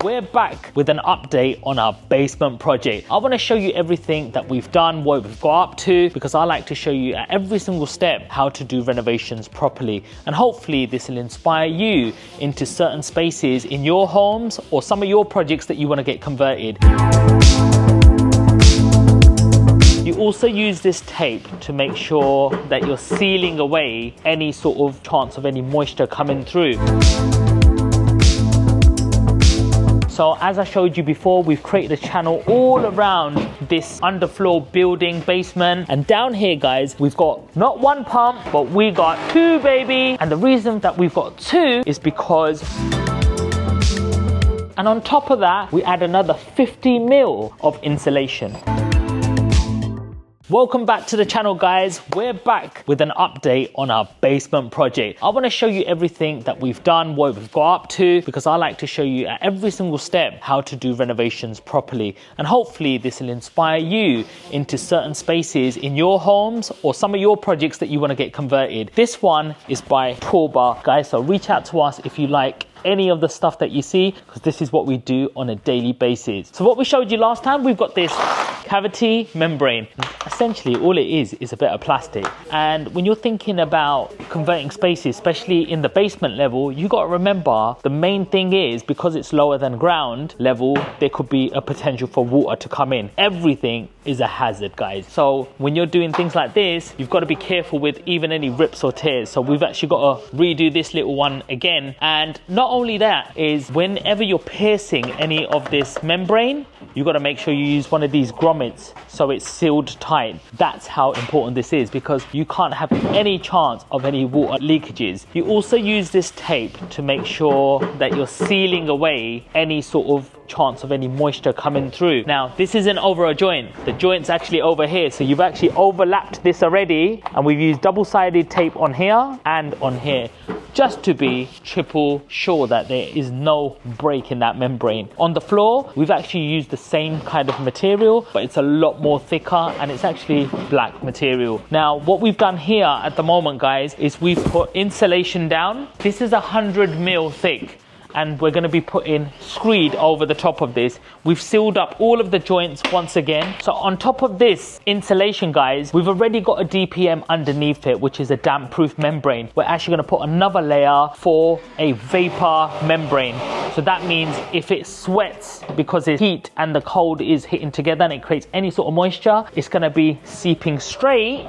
we're back with an update on our basement project. I want to show you everything that we've done, what we've got up to, because I like to show you at every single step how to do renovations properly. And hopefully this will inspire you into certain spaces in your homes or some of your projects that you want to get converted. You also use this tape to make sure that you're sealing away any sort of chance of any moisture coming through. So as I showed you before, we've created a channel all around this underfloor building basement. And down here, guys, we've got not one pump, but we got two, baby. And the reason that we've got two is because... And on top of that, we add another 50 mil of insulation. Welcome back to the channel, guys. We're back with an update on our basement project. I want to show you everything that we've done, what we've got up to, because I like to show you at every single step how to do renovations properly. And hopefully this will inspire you into certain spaces in your homes or some of your projects that you want to get converted. This one is by Toolbar, guys, so reach out to us if you like any of the stuff that you see, because this is what we do on a daily basis. So what we showed you last time, we've got this cavity membrane. Essentially all it is a bit of plastic. And when you're thinking about converting spaces, especially in the basement level, you got to remember the main thing is, because it's lower than ground level, there could be a potential for water to come in. Everything is a hazard, guys. So when you're doing things like this, you've got to be careful with even any rips or tears. So we've actually got to redo this little one again. And not only that is, whenever you're piercing any of this membrane, you've got to make sure you use one of these grommets so it's sealed tight. That's how important this is, because you can't have any chance of any water leakages. You also use this tape to make sure that you're sealing away any sort of chance of any moisture coming through. Now, this isn't over a joint. The joint's actually over here. So you've actually overlapped this already, and we've used double-sided tape on here and on here, just to be triple sure that there is no break in that membrane. On the floor, we've actually used the same kind of material, but it's a lot more thicker and it's actually black material. Now, what we've done here at the moment, guys, is we've put insulation down. This is 100 mil thick. And we're going to be putting screed over the top of this. We've sealed up all of the joints once again. So on top of this insulation, guys, we've already got a DPM underneath it, which is a damp proof membrane. We're actually going to put another layer for a vapor membrane. So that means if it sweats because it's heat and the cold is hitting together and it creates any sort of moisture, it's going to be seeping straight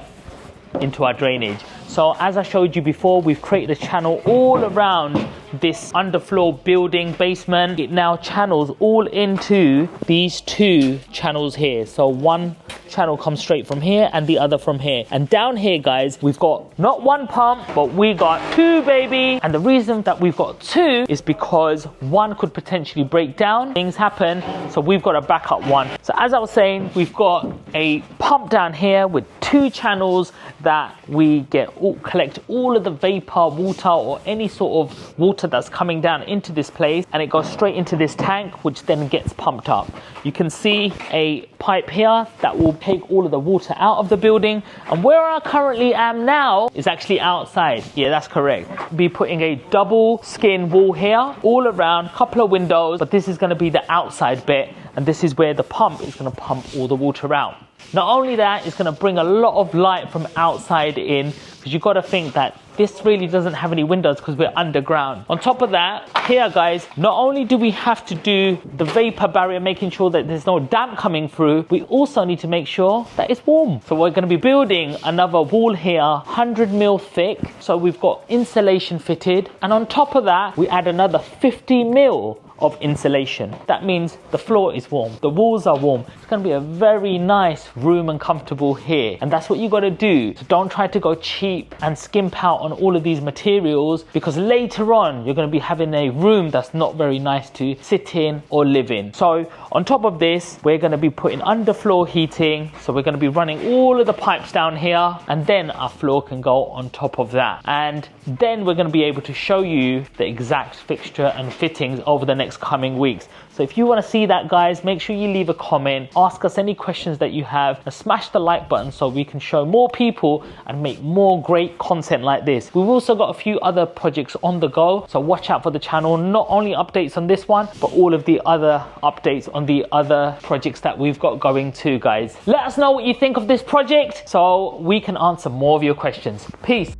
into our drainage. So as I showed you before, we've created a channel all around this underfloor building basement. It now channels all into these two channels here. So one channel comes straight from here and the other from here. And down here, guys, we've got not one pump, but we got two, baby. And the reason that we've got two is because one could potentially break down. Things happen, so we've got a backup one. So as I was saying, we've got a pump down here with two channels that we collect all of the vapor, water, or any sort of water that's coming down into this place, and it goes straight into this tank, which then gets pumped up. You can see a pipe here that will take all of the water out of the building, and where I currently am now is actually outside. Yeah, that's correct. Be putting a double skin wall here all around, couple of windows, but this is going to be the outside bit, and this is where the pump is going to pump all the water out. Not only that, it's going to bring a lot of light from outside in, because you've got to think that this really doesn't have any windows because we're underground. On top of that, here, guys, not only do we have to do the vapor barrier, making sure that there's no damp coming through, we also need to make sure that it's warm. So we're going to be building another wall here, 100 mil thick. So we've got insulation fitted. And on top of that, we add another 50 mil of insulation. That means the floor is warm, the walls are warm. It's going to be a very nice room and comfortable here, and that's what you got to do. So don't try to go cheap and skimp out on all of these materials, because later on you're going to be having a room that's not very nice to sit in or live in. So on top of this, we're going to be putting underfloor heating. So we're going to be running all of the pipes down here, and then our floor can go on top of that. And then we're going to be able to show you the exact fixture and fittings over the next next coming weeks. So if you want to see that, guys, make sure you leave a comment, ask us any questions that you have, and smash the like button so we can show more people and make more great content like this. We've also got a few other projects on the go, so watch out for the channel. Not only updates on this one, but all of the other updates on the other projects that we've got going too, guys. Let us know what you think of this project so we can answer more of your questions. Peace.